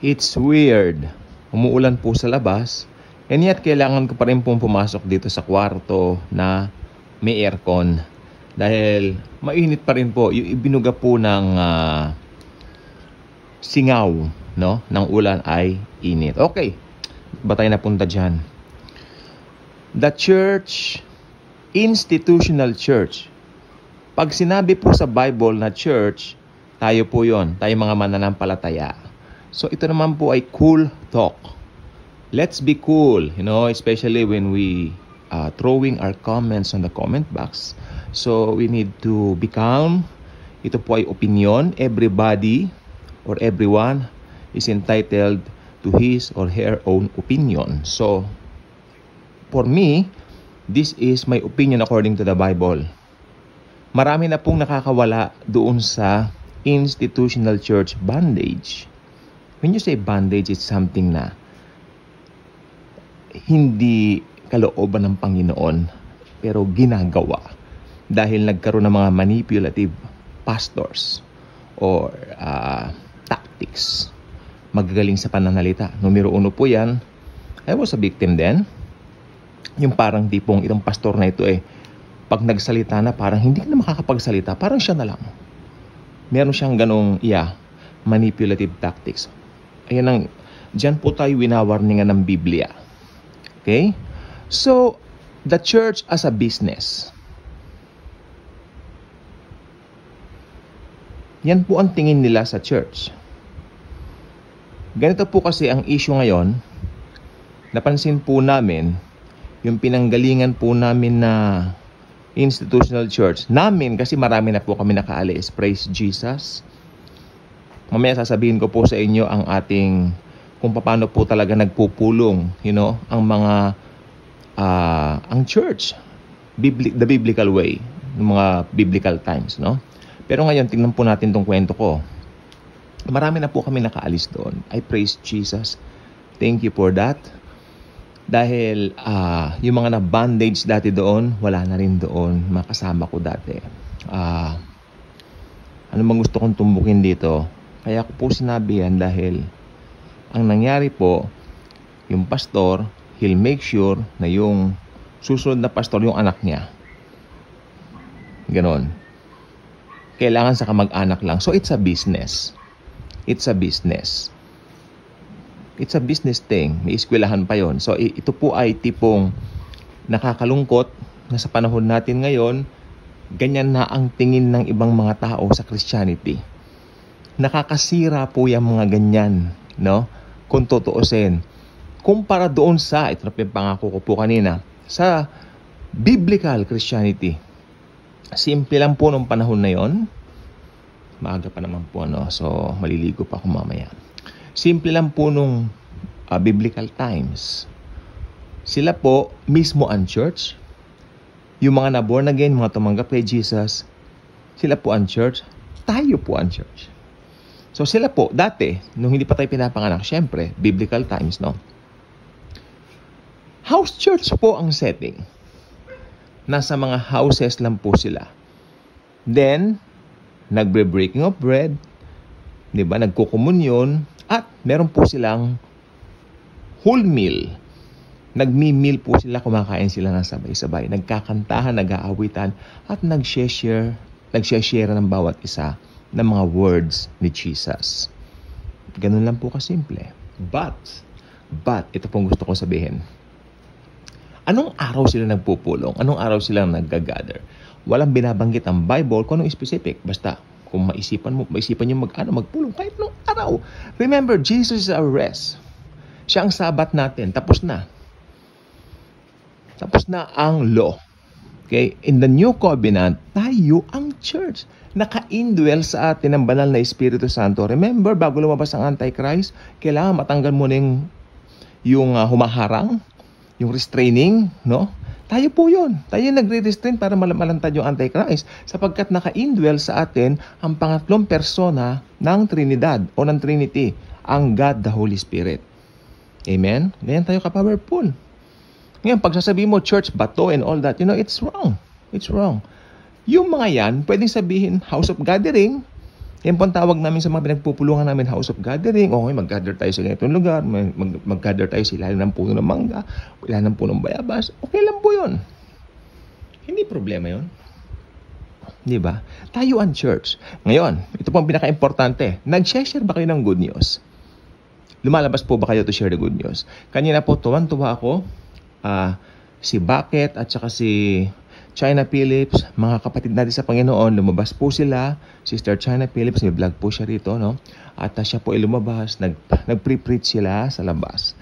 It's weird. Umuulan po sa labas. And yet, kailangan ko pa rin pong pumasok dito sa kwarto na may aircon. Dahil mainit pa rin po. Yung ibinuga po ng singaw, no, ng ulan ay init. Okay. Ba tayo napunta dyan? The church, institutional church. Pag sinabi po sa Bible na church, tayo po yon, tayo mga mananampalataya. So ito naman po ay cool talk. Let's be cool, especially when we throwing our comments on the comment box. So we need to be calm. Ito po ay opinion. Everybody or everyone is entitled to his or her own opinion. So for me, this is my opinion according to the Bible. Marami na pong nakakawala doon sa institutional church bondage. When you say bondage, it's something na hindi kalooban ng Panginoon pero ginagawa dahil nagkaroon ng mga manipulative pastors or tactics. Magagaling sa pananalita. Numero 1 po yan. I was a victim then. Yung parang tipong itong pastor na ito pag nagsalita na parang hindi na makakapagsalita, parang siya na lang. Meron siyang ganong manipulative tactics. Ayan dyan po tayo winawarningan ng Biblia. Okay? So, the church as a business. Yan po ang tingin nila sa church. Ganito po kasi ang issue ngayon. Napansin po namin, yung pinanggalingan po namin na institutional church. Namin, kasi marami na po kami nakaalis. Praise Jesus. Mamaya sasabihin ko po sa inyo ang ating, kung paano po talaga nagpupulong, ang mga, ang church. The biblical way. Yung mga biblical times, no? Pero ngayon, tingnan po natin tong kwento ko. Marami na po kami nakaalis doon. I praise Jesus. Thank you for that. Dahil yung mga na-bandage dati doon, wala na rin doon. Makasama ko dati. Ano bang gusto kong tumbukin dito? Kaya ko po sinabi yan dahil ang nangyari po, yung pastor, he'll make sure na yung susunod na pastor, yung anak niya. Ganon. Kailangan sa kamag-anak lang. So it's a business. It's a business. It's a business thing. May eskwelahan pa yon. So ito po ay tipong nakakalungkot na sa panahon natin ngayon, ganyan na ang tingin ng ibang mga tao sa Christianity. Nakakasira po yung mga ganyan, no? Kung tutuusin. Kumpara doon sa, ito na pangako ko po kanina, sa biblical Christianity. Simple lang po nung panahon na yon. Maaga pa naman po, so maliligo pa ako mamaya. Simple lang po nung biblical times. Sila po, mismo ang church. Yung mga na-born again, mga tumanggap kay Jesus, sila po ang church. Tayo po ang church. So sila po, dati, nung hindi pa tayo pinapanganak, syempre, biblical times, no? House church po ang setting. Nasa mga houses lang po sila. Then, nagbre-breaking of bread, diba? Nagkukomunyon, at meron po silang whole meal. Nagmi-meal po sila, kumakain sila ng sabay-sabay. Nagkakantahan, nag-aawitan, at nag-share ng bawat isa ng mga words ni Jesus. Ganun lang po kasimple. But, ito pong gusto kong sabihin. Anong araw sila nagpupulong? Anong araw sila nag-gather? Walang binabanggit ang Bible kung anong specific. Basta, kung maisipan nyo magpulong kahit anong araw. Remember, Jesus is our rest. Siya ang sabat natin. Tapos na. Tapos na ang law. Okay? In the New Covenant, tayo ang church. Naka-indwell sa atin ang banal na Espiritu Santo. Remember, bago lumabas ang Antichrist, kailangan matanggal mo yung humaharang, yung restraining, no? Tayo po yun. Tayo yung nagre-restrain para malantad yung Antichrist sapagkat naka-indwell sa atin ang pangatlong persona ng Trinidad o ng Trinity, ang God the Holy Spirit. Amen? Ganyan tayo ka-powerful. Ngayon, pag sasabihin mo, church, bato, and all that, it's wrong. It's wrong. Yung mga yan, pwedeng sabihin, house of gathering, Yan po ang tawag namin sa mga pinagpupulungan namin, house of gathering. Okay, mag-gather tayo sa ganitong lugar, mag-gather tayo sa ilalim ng puno ng mangga, ilalim ng puno ng bayabas. Okay lang po yun. Hindi problema yun. Di ba? Tayuan church. Ngayon, ito po ang pinaka-importante. Nag-share ba kayo ng good news? Lumalabas po ba kayo to share the good news? Kanina po, tuwan-tuwa ako. Si Bucket at saka si China Phillips, mga kapatid natin sa Panginoon, lumabas po sila. Sister China Phillips, may vlog po siya rito, no? At siya po ay lumabas, nag-pre-preach sila sa labas.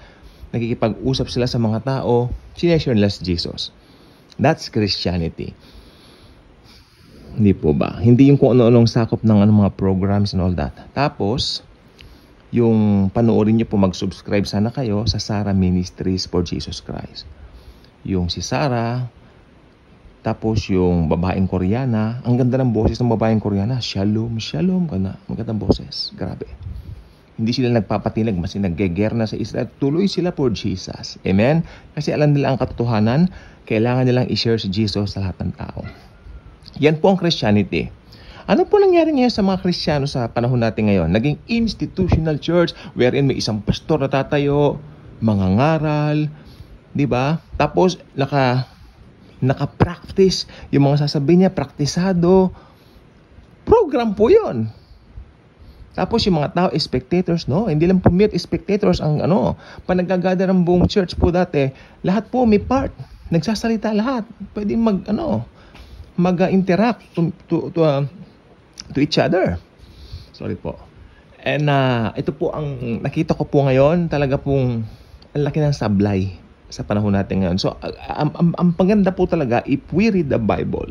Nakikipag-usap sila sa mga tao, sineshare nila si Jesus. That's Christianity. Hindi po ba? Hindi yung kung ano-anong sakop ng mga programs and all that. Tapos, yung panoorin nyo po, mag-subscribe sana kayo sa Sarah Ministries for Jesus Christ. Yung si Sarah, tapos yung babaeng Koreana, ang ganda ng boses ng babaeng Koreana. Shalom, shalom. Magandang boses. Grabe. Hindi sila nagpapatinag, mas naggegerna sa Israel. Tuloy sila for Jesus. Amen? Kasi alam nila ang katotohanan, kailangan nilang i-share si Jesus sa lahat ng tao. Yan po ang Christianity. Ano po nangyari ngayon sa mga Kristiyano sa panahon natin ngayon? Naging institutional church wherein may isang pastor na tatayo, mga ngaral, di ba? Tapos naka-practice, yung mga sasabihin niya, praktisado. Program po yun. Tapos yung mga tao, spectators, no? Hindi lang po mere spectators ang panagagather ng buong church po dati. Lahat po may part. Nagsasalita lahat. Pwede mag-interact to each other. Sorry po. And ito po ang nakita ko po ngayon, talaga pong ang laki ng sablay sa panahon natin ngayon. So, ang paganda po talaga, if we read the Bible,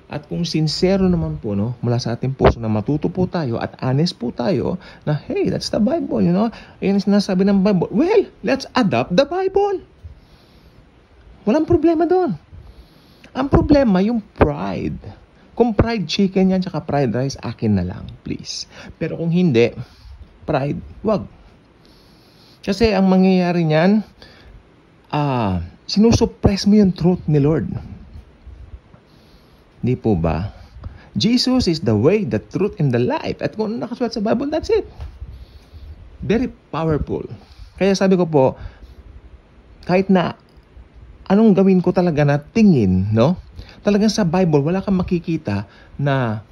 at kung sincero naman po, no, mula sa ating puso na matuto po tayo at honest po tayo na, hey, that's the Bible, you know. Ayan ang sinasabi ng Bible. Well, let's adopt the Bible. Walang problema doon. Ang problema, yung pride. Kung fried chicken yan, tsaka fried rice, akin na lang, please. Pero kung hindi, pride, wag. Kasi ang mangyayari niyan, sinusuppress mo yung truth ni Lord. Di po ba? Jesus is the way, the truth, and the life. At kung nakasulat sa Bible, that's it. Very powerful. Kaya sabi ko po, kahit na anong gawin ko talaga na tingin, no? Talagang sa Bible, wala kang makikita na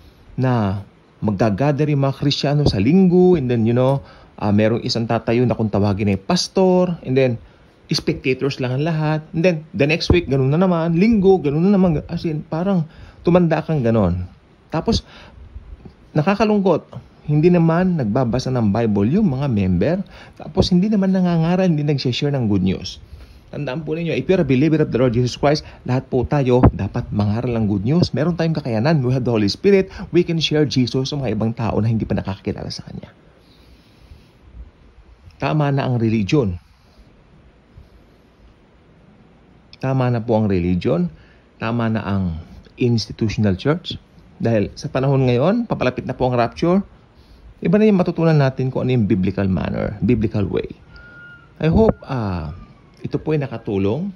maggagather yung mga Kristiyano sa linggo, and then, merong isang tatayo na kung tawagin ay pastor, and then, spectators lang ang lahat. And then, the next week, ganun na naman. Linggo, ganun na naman. As in, parang tumanda kang ganun. Tapos, nakakalungkot. Hindi naman nagbabasa ng Bible yung mga member. Tapos, hindi naman nangangaral, hindi nag-share ng good news. Tandaan po ninyo, if you're a believer of the Lord Jesus Christ, lahat po tayo dapat mangaral ng good news. Meron tayong kakayanan. We have the Holy Spirit. We can share Jesus sa mga ibang tao na hindi pa nakakakilala sa Kanya. Tama na ang religion. Tama na po ang religion, tama na ang institutional church. Dahil sa panahon ngayon, papalapit na po ang rapture, iba na yung matutunan natin kung ano yung biblical manner, biblical way. I hope ito po ay nakatulong.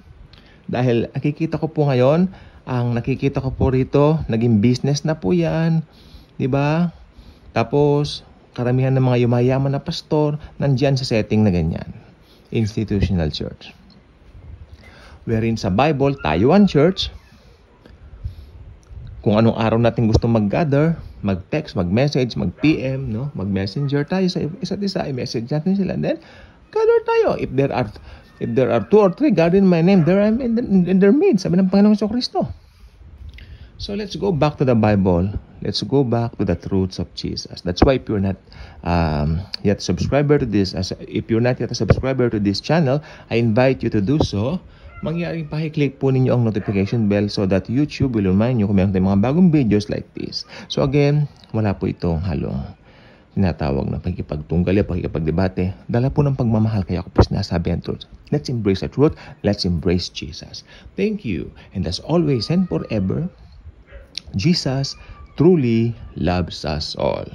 Dahil nakikita ko po ngayon, ang nakikita ko po rito, naging business na po yan. Diba? Tapos, karamihan ng mga yumayaman na pastor, nandyan sa setting na ganyan. Institutional church. Wherein sa Bible, Tayuan Church, kung anong araw natin gusto mag-gather, mag-text, mag-message, mag-PM, no? Mag-messenger tayo sa isa't isa, i-message natin sila. And then, gather tayo. If there are 2 or 3 gathered in my name, there I am in their midst. Sabi ng Panginoong Kristo. So let's go back to the Bible. Let's go back to the truths of Jesus. That's why if you're not yet subscriber to this, if you're not yet a subscriber to this channel, I invite you to do so. Mangyaring pakiclick po ninyo ang notification bell so that YouTube will remind you kung meron tayong mga bagong videos like this. So again, wala po itong halong tinatawag na pagkipagtunggali, pagkipagdebate. Dala po ng pagmamahal, kaya ako po sinasabi ang truth. Let's embrace the truth. Let's embrace Jesus. Thank you. And as always and forever, Jesus truly loves us all.